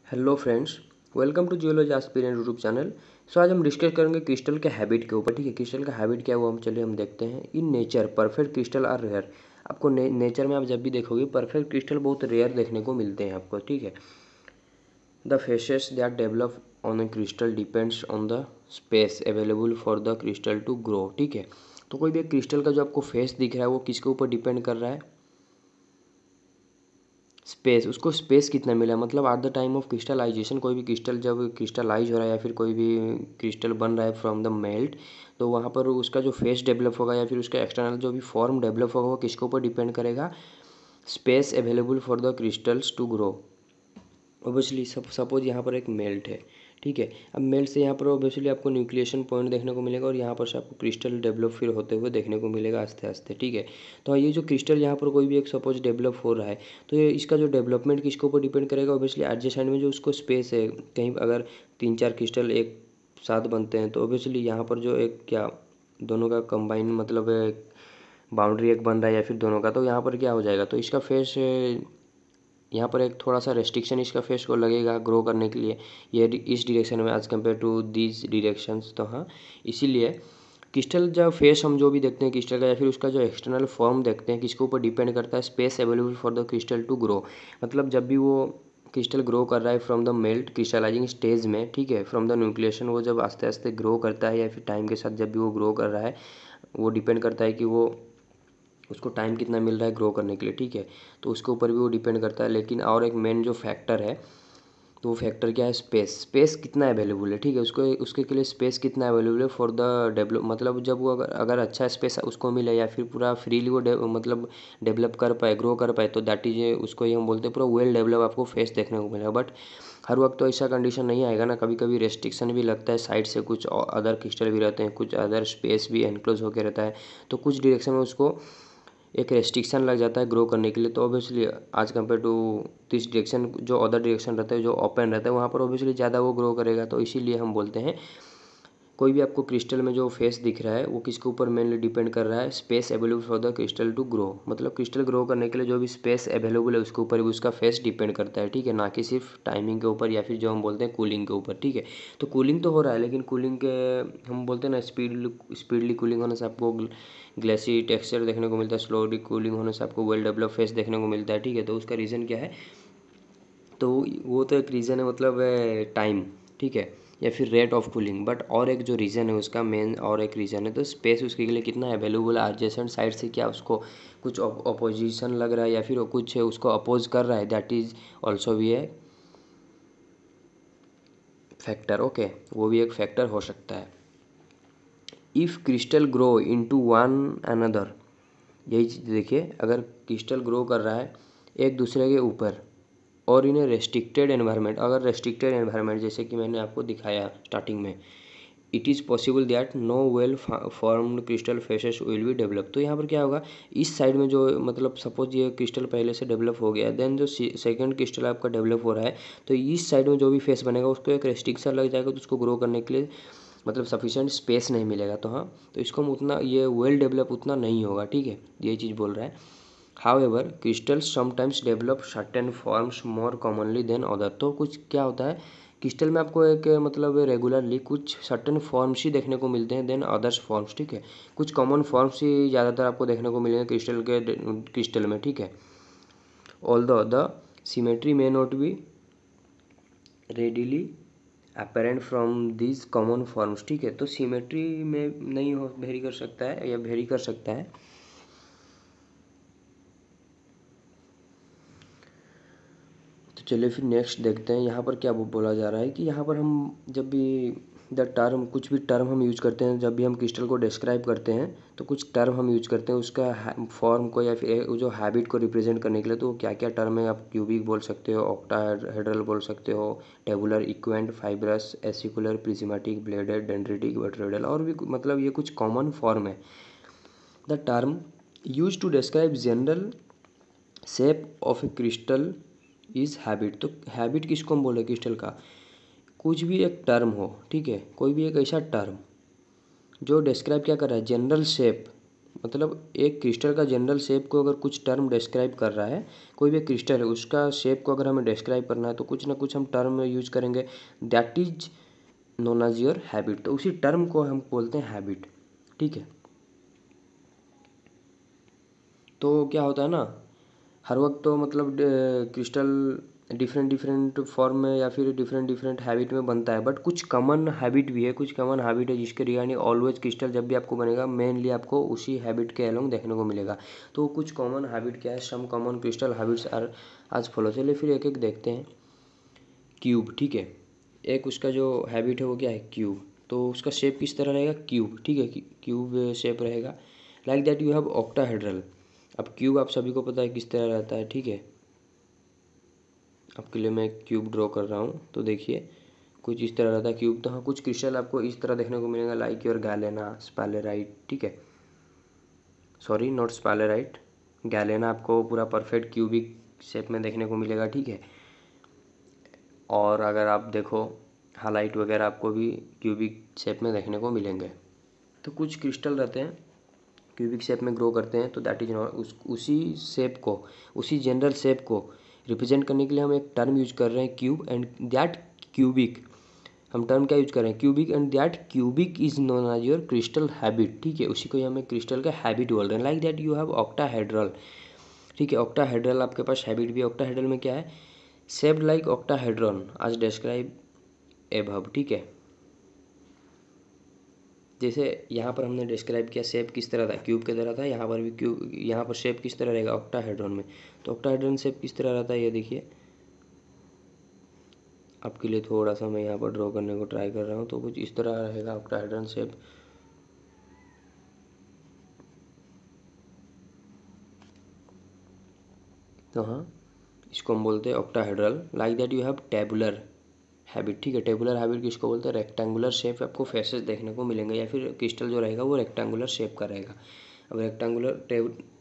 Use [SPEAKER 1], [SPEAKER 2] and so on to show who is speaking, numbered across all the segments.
[SPEAKER 1] Hello friends, welcome to geology aspirant YouTube channel. So आज हम discuss करेंगे crystal के हैबिट के ऊपर। ठीक है, क्रिस्टल का हैबिट क्या है वो हम देखते हैं। In nature perfect crystal are rare. आपको नेचर में आप जब भी देखोगे परफेक्ट क्रिस्टल बहुत रेयर देखने को मिलते हैं आपको। ठीक है, the faces that develop on a crystal depends on the space available for the crystal to grow. ठीक है, तो कोई भी एक क्रिस्टल का जो आपको फेस दिख रहा है वो किसके ऊपर डिपेंड कर रहा है? स्पेस। उसको स्पेस कितना मिला, मतलब at the time of crystallization कोई भी क्रिस्टल जब क्रिस्टलाइज हो रहा है या फिर कोई भी क्रिस्टल बन रहा है फ्रॉम द मेल्ट, तो वहाँ पर उसका जो फेस डेवलप होगा या फिर उसका एक्सटर्नल जो भी फॉर्म डेवलप होगा वो किसके ऊपर डिपेंड करेगा? Space available for the crystals to grow. Obviously suppose यहाँ पर एक मेल्ट है। ठीक है, अब मेल्ट से यहाँ पर ऑब्वियसली आपको न्यूक्लिएशन पॉइंट देखने को मिलेगा और यहाँ पर से आपको क्रिस्टल डेवलप फिर होते हुए देखने को मिलेगा आस्ते आस्ते। ठीक है, तो ये जो क्रिस्टल यहाँ पर कोई भी एक सपोज डेवलप हो रहा है, तो ये इसका जो डेवलपमेंट किसके ऊपर डिपेंड करेगा? ऑब्वियसली एडजेसेंट में जो उसको स्पेस है, कहीं अगर 3-4 क्रिस्टल एक साथ बनते हैं तो ऑब्वियसली यहाँ पर जो एक क्या दोनों का कंबाइन मतलब बाउंड्री एक बन रहा है या फिर दोनों का, तो यहाँ पर क्या हो जाएगा? तो इसका फेस यहाँ पर एक थोड़ा सा रेस्ट्रिक्शन इसका फेस को लगेगा ग्रो करने के लिए, ये इस डायरेक्शन में as compare to these directions. तो हाँ, इसीलिए क्रिस्टल जब फेस हम जो भी देखते हैं क्रिस्टल का या फिर उसका जो एक्सटर्नल फॉर्म देखते हैं किसके ऊपर डिपेंड करता है? Space available for the crystal to grow. मतलब जब भी वो क्रिस्टल ग्रो कर रहा है from the melt crystallizing stage में, ठीक है, फ्रॉम द न्यूक्लिएशन वो जब आस्ते आस्ते ग्रो करता है या फिर टाइम के साथ जब भी वो ग्रो कर रहा है, वो डिपेंड करता है कि वो उसको टाइम कितना मिल रहा है ग्रो करने के लिए। ठीक है, तो उसके ऊपर भी वो डिपेंड करता है। लेकिन और एक मेन जो फैक्टर है, तो वो फैक्टर क्या है? स्पेस। स्पेस कितना अवेलेबल है? ठीक है, उसको उसके के लिए स्पेस कितना अवेलेबल है फॉर द डेवलप, मतलब जब वो अगर अच्छा स्पेस उसको मिले या फिर पूरा फ्रीली वो मतलब डेवलप कर पाए, ग्रो कर पाए, तो दैट इज उसको ये हम बोलते हैं पूरा वेल डेवलप आपको फेस देखने को मिलेगा। बट हर वक्त तो ऐसा कंडीशन नहीं आएगा ना, कभी कभी रेस्ट्रिक्शन भी लगता है साइड से, कुछ अदर क्रिस्टल भी रहते हैं, कुछ अदर स्पेस भी एनक्लोज होकर रहता है, तो कुछ डायरेक्शन में उसको एक रेस्ट्रिक्शन लग जाता है ग्रो करने के लिए। तो ऑब्वियसली आज कम्पेयर टू दिस डायरेक्शन जो अदर डायरेक्शन रहता है जो ओपन रहता है वहाँ पर ऑब्वियसली ज़्यादा वो ग्रो करेगा। तो इसीलिए हम बोलते हैं कोई भी आपको क्रिस्टल में जो फेस दिख रहा है वो किसके ऊपर मेनली डिपेंड कर रहा है? Space available for the crystal to grow. मतलब क्रिस्टल ग्रो करने के लिए जो भी स्पेस अवेलेबल है उसके ऊपर भी उसका फेस डिपेंड करता है। ठीक है, ना कि सिर्फ टाइमिंग के ऊपर या फिर जो हम बोलते हैं कूलिंग के ऊपर। ठीक है, तो कूलिंग तो हो रहा है, लेकिन कूलिंग के हम बोलते हैं ना स्पीडली कूलिंग होने से आपको ग्लेसी टेक्सचर देखने को मिलता है, स्लोली कूलिंग होने से आपको वेल डेवलप फेस देखने को मिलता है। ठीक है, तो उसका रीज़न क्या है? तो वो तो एक रीज़न है, मतलब टाइम। ठीक है, या फिर रेट ऑफ कूलिंग। बट और एक जो रीज़न है उसका मेन और एक रीज़न है, तो स्पेस उसके लिए कितना अवेलेबल है एडजेसेंट साइड से, क्या उसको कुछ अपोजिशन लग रहा है या फिर वो कुछ उसको अपोज कर रहा है, दैट इज़ ऑल्सो भी है फैक्टर। ओके, वो भी एक फैक्टर हो सकता है। If crystal grow into one another, यही चीज़ देखिए, अगर क्रिस्टल ग्रो कर रहा है एक दूसरे के ऊपर और इन रेस्ट्रिक्टेड एनवायरनमेंट, अगर रेस्ट्रिक्टेड एनवायरनमेंट जैसे कि मैंने आपको दिखाया स्टार्टिंग में, it is possible that no well formed crystal faces will be develop. तो यहाँ पर क्या होगा? इस साइड में जो मतलब सपोज ये क्रिस्टल पहले से डेवलप हो गया, देन जो सेकंड क्रिस्टल आपका डेवलप हो रहा है, तो इस साइड में जो भी फेस बनेगा उसको एक रेस्ट्रिक्शन लग जाएगा, तो उसको ग्रो करने के लिए मतलब सफिशिएंट स्पेस नहीं मिलेगा। तो हाँ, तो इसको हम उतना ये वेल डेवलप उतना नहीं होगा। ठीक है, ये चीज़ बोल रहा है। However crystals sometimes develop certain forms more commonly than other. तो कुछ क्या होता है क्रिस्टल में आपको एक मतलब रेगुलरली कुछ सर्टेन फॉर्म्स ही देखने को मिलते हैं देन अदर्स फॉर्म्स। ठीक है, कुछ कॉमन फॉर्म्स ही ज़्यादातर आपको देखने को मिलेंगे क्रिस्टल में। ठीक है, although the symmetry may not be readily apparent from this common forms. ठीक है, तो सिमेट्री में नहीं हो वेरी कर सकता है या वेरी कर सकता है। तो चलिए फिर नेक्स्ट देखते हैं यहाँ पर क्या बोला जा रहा है कि यहाँ पर हम जब भी द टर्म कुछ भी टर्म हम यूज करते हैं, जब भी हम क्रिस्टल को डिस्क्राइब करते हैं तो कुछ टर्म हम यूज करते हैं उसका फॉर्म को या फिर जो हैबिट को रिप्रेजेंट करने के लिए। तो क्या क्या टर्म है? आप क्यूबिक बोल सकते हो, ऑक्टाहेड्रल बोल सकते हो, tabular, equant, fibrous, acicular, prismatic, bladed, dendritic, tetrahedral, और भी मतलब ये कुछ कॉमन फॉर्म है। The term use to describe general shape of a crystal is habit. तो हैबिट किसको हम बोले? क्रिस्टल का कुछ भी एक टर्म हो, ठीक है, कोई भी एक ऐसा टर्म जो डिस्क्राइब क्या कर रहा है? जनरल शेप, मतलब एक क्रिस्टल का जनरल शेप को अगर कुछ टर्म डिस्क्राइब कर रहा है, कोई भी क्रिस्टल है उसका शेप को अगर हमें डिस्क्राइब करना है तो कुछ ना कुछ हम टर्म यूज करेंगे, that is known as your habit. तो उसी टर्म को हम बोलते हैं हैबिट, ठीक है। तो क्या होता है ना, हर वक्त तो मतलब क्रिस्टल डिफरेंट डिफरेंट फॉर्म में या फिर डिफरेंट डिफरेंट हैबिट में बनता है, बट कुछ कॉमन हैबिट भी है, कुछ कॉमन हैबिट है जिसके रिगार्डिंग ऑलवेज क्रिस्टल जब भी आपको बनेगा मेनली आपको उसी हैबिट के अलोंग देखने को मिलेगा। तो कुछ कॉमन हैबिट क्या है, some common crystal habits are as follow. चलिए फिर एक एक देखते हैं। क्यूब, ठीक है, एक उसका जो हैबिट है वो क्या है, क्यूब। तो उसका शेप किस तरह रहेगा, क्यूब, ठीक है, क्यूब शेप रहेगा। Like that you have octahedral. अब क्यूब आप सभी को पता है किस तरह रहता है, ठीक है। आपके लिए मैं एक क्यूब ड्रॉ कर रहा हूँ, तो देखिए कुछ इस तरह रहता है क्यूब। तो हाँ, कुछ क्रिस्टल आपको इस तरह देखने को मिलेगा, लाइक योर गैलेना, स्पैलेराइट, ठीक है, सॉरी नॉट स्पैलेराइट, गैलेना आपको पूरा परफेक्ट क्यूबिक शेप में देखने को मिलेगा, ठीक है। और अगर आप देखो हालाइट वगैरह आपको भी क्यूबिक शेप में देखने को मिलेंगे। तो कुछ क्रिस्टल रहते हैं क्यूबिक शेप में ग्रो करते हैं, तो दैट इज उसी शेप को, उसी जनरल शेप को रिप्रेजेंट करने के लिए हम एक टर्म यूज कर रहे हैं, क्यूब एंड दैट क्यूबिक। हम टर्म क्या यूज कर रहे हैं, cubic, and that cubic is known as your crystal habit, ठीक है। उसी को हम क्रिस्टल का हैबिट बोल रहे हैं। Like that you have octahedral, ठीक है, ऑक्टाहेड्रल आपके पास हैबिट भी है। ऑक्टाहेड्रल में क्या है, शेप्ड लाइक ऑक्टाहेड्रॉन आज डिस्क्राइब एबव, ठीक है। जैसे यहाँ पर हमने डिस्क्राइब किया शेप किस तरह था, क्यूब की तरह था, यहाँ पर भी क्यूब, यहाँ पर शेप किस तरह रहेगा, ऑक्टाहेड्रॉन में। तो ऑक्टाहेड्रॉन शेप किस तरह रहता है, ये देखिए आपके लिए थोड़ा सा मैं यहाँ पर ड्रॉ करने को ट्राई कर रहा हूँ। तो कुछ इस तरह रहेगा ऑक्टाहेड्रॉन शेप। तो हाँ, इसको हम बोलते हैं octahedral. Like that you have tabular habit, ठीक है। टेबुलर हैबिट किसको बोलते हैं, रेक्टेंगुलर शेप आपको फेसेस देखने को मिलेंगे, या फिर क्रिस्टल जो रहेगा वो रेक्टेंगुलर शेप का रहेगा। अब रेक्टेंगुलर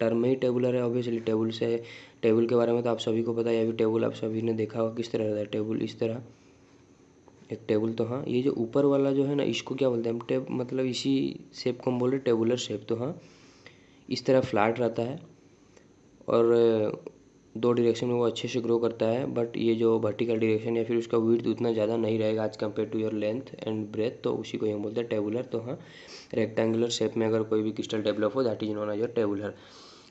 [SPEAKER 1] टर्म में ही टेबुलर है, ऑब्वियसली टेबल से, टेबल के बारे में तो आप सभी को पता है, या फिर टेबल आप सभी ने देखा होगा किस तरह रहता है टेबल, इस तरह एक टेबल। तो हाँ, ये जो ऊपर वाला जो है ना, इसको क्या बोलते हैं हम, मतलब इसी शेप को हम बोल रहे टेबुलर शेप। तो हाँ, इस तरह फ्लैट रहता है और दो डायरेक्शन में वो अच्छे से ग्रो करता है, बट ये जो वर्टिकल डायरेक्शन या फिर उसका विड्थ उतना ज़्यादा नहीं रहेगा as compare to your length and breadth, तो उसी को हम बोलते हैं टेबुलर। तो हाँ, रेक्टेंगुलर शेप में अगर कोई भी क्रिस्टल डेवलप हो that is known as your tabular.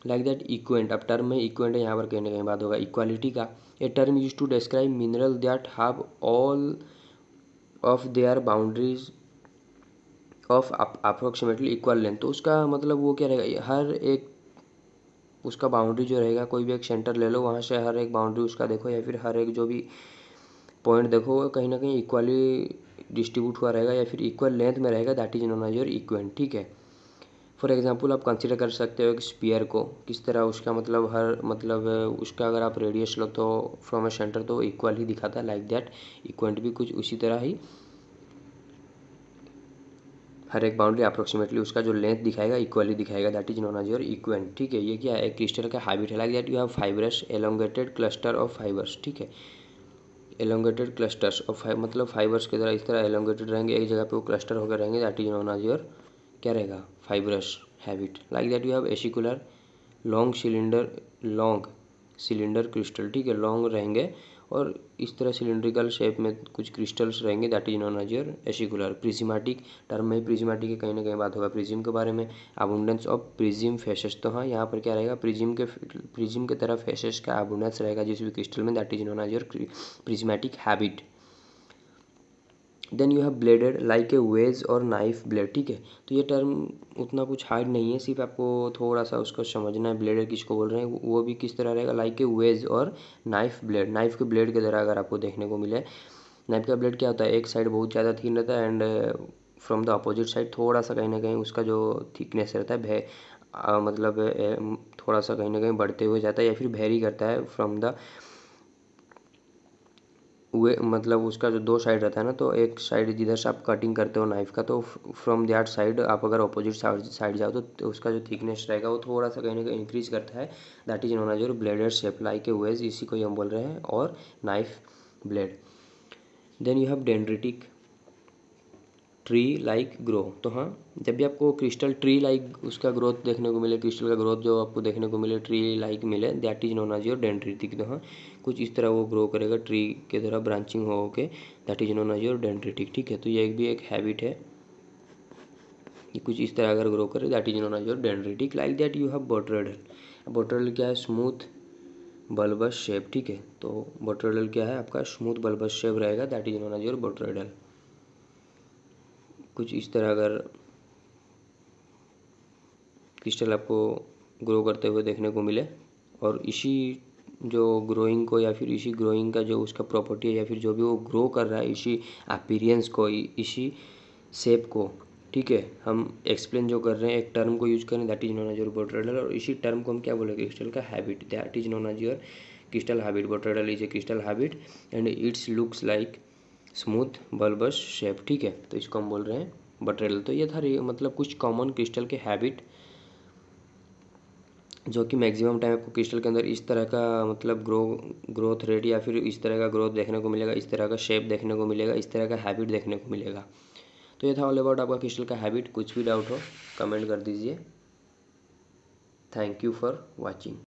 [SPEAKER 1] Like that equant, अब टर्म में इक्वेंट है, यहाँ पर कहीं ना कहीं बात होगा इक्वालिटी का। A term use to describe mineral that have all of their boundaries of approximately equal length. तो उसका मतलब वो क्या रहेगा, हर एक उसका बाउंड्री जो रहेगा, कोई भी एक सेंटर ले लो, वहाँ से हर एक बाउंड्री उसका देखो, या फिर हर एक जो भी पॉइंट देखो वो कहीं ना कहीं इक्वली डिस्ट्रीब्यूट हुआ रहेगा, या फिर इक्वल लेंथ में रहेगा, that is known as your equant, ठीक है। फॉर एग्जांपल आप कंसिडर कर सकते हो एक स्पीयर को, किस तरह उसका मतलब हर मतलब उसका अगर आप रेडियस लो तो फ्रॉम ए सेंटर तो इक्वल ही दिखाता है। लाइक दैट इक्वेंट भी कुछ उसी तरह ही हर एक बाउंड्री अप्रोक्सीमेटली उसका जो लेंथ दिखाएगा इक्वली दिखाएगा, that is known as your equant, ठीक है। ये क्या है, एक क्रिस्टल का हैबिट है। Like that you have fibrous elongated cluster of fibres, ठीक है। एलोंगेटेड क्लस्टर्स ऑफ मतलब फाइबर्स की तरह इस तरह एलोंगेटेड रहेंगे, एक जगह पे वो क्लस्टर होकर रहेंगे, that is known as your क्या रहेगा, fibrous habit. Like that you have acicular long cylinder crystal, ठीक है, लॉन्ग रहेंगे और इस तरह सिलिंड्रिकल शेप में कुछ क्रिस्टल्स रहेंगे, that is known as your acicular. Prismatic, term में प्रिज्मेटिक की कहीं ना कहीं बात होगा प्रिज्म के बारे में। अबुंडेंस ऑफ प्रिज्म फेसेस, तो हाँ, यहाँ पर क्या रहेगा, प्रिज्म के तरह फेसेस का अबुंडेंस रहेगा जिस भी क्रिस्टल में, that is known as your prismatic habit. Then you have bladed like a wedge और नाइफ ब्लेड, ठीक है। तो ये टर्म उतना कुछ हार्ड नहीं है, सिर्फ आपको थोड़ा सा उसको समझना है, ब्लेडेड किसको बोल रहे हैं, वो भी किस तरह रहेगा, लाइक ए वेज और नाइफ ब्लेड। नाइफ के ब्लेड की तरह अगर आपको देखने को मिले, नाइफ का ब्लेड क्या होता है, एक साइड बहुत ज़्यादा थिन रहता है and from the opposite side थोड़ा सा कहीं ना कहीं उसका जो थिकनेस रहता है मतलब थोड़ा सा कहीं ना कहीं बढ़ते हुए जाता है, या फिर वेरी करता है फ्रॉम द वे, मतलब उसका जो दो साइड रहता है ना, तो एक साइड जिधर से आप कटिंग करते हो नाइफ का, तो फ्रॉम दैट साइड आप अगर अपोजिट साइड जाओ तो उसका जो थिकनेस रहेगा वो थोड़ा सा कहीं ना कहीं इंक्रीज करता है, that is known as your bladed shape like a wedge, इसी को हम बोल रहे हैं, और knife blade. Then you have dendritic tree like grow. तो हाँ, जब भी आपको क्रिस्टल ट्री लाइक उसका ग्रोथ देखने को मिले, क्रिस्टल का ग्रोथ जो आपको देखने को मिले ट्री लाइक मिले, that is known as your dendritic. तो हाँ, कुछ इस तरह वो ग्रो करेगा ट्री के तरह ब्रांचिंग हो के, that is known as your dendritic. ठीक है, तो ये भी एक हैबिट है, ये कुछ इस तरह अगर ग्रो करे that is known as your dendritic. Like that you have botryoidal. Botryoidal क्या है? Smooth bulbous shape. ठीक है, तो बोट्रेडल क्या है? आपका स्मूथ बल्बस शेप रहेगा, that is known as your botryoidal. कुछ इस तरह अगर क्रिस्टल आपको ग्रो करते हुए देखने को मिले, और इसी जो ग्रोइंग को या फिर इसी ग्रोइंग का जो उसका प्रॉपर्टी है या फिर जो भी वो ग्रो कर रहा है, इसी अपीरियंस को, इसी शेप को, ठीक है, हम एक्सप्लेन जो कर रहे हैं एक टर्म को यूज करें, that is known as your botryoidal. और इसी टर्म को हम क्या बोलेंगे? क्रिस्टल का habit, that is known as your crystal habit. Botryoidal is a crystal habit and its looks like smooth bulbous shape. ठीक है, तो इसको हम बोल रहे हैं बोट्रेडल। तो ये था मतलब कुछ कॉमन क्रिस्टल के हैबिट, जो कि मैक्सिमम टाइम आपको क्रिस्टल के अंदर इस तरह का मतलब ग्रोथ रेट या फिर इस तरह का ग्रोथ देखने को मिलेगा, इस तरह का शेप देखने को मिलेगा, इस तरह का हैबिट देखने को मिलेगा। तो ये था ऑल अबाउट आपका क्रिस्टल का हैबिट। कुछ भी डाउट हो कमेंट कर दीजिए। Thank you for watching.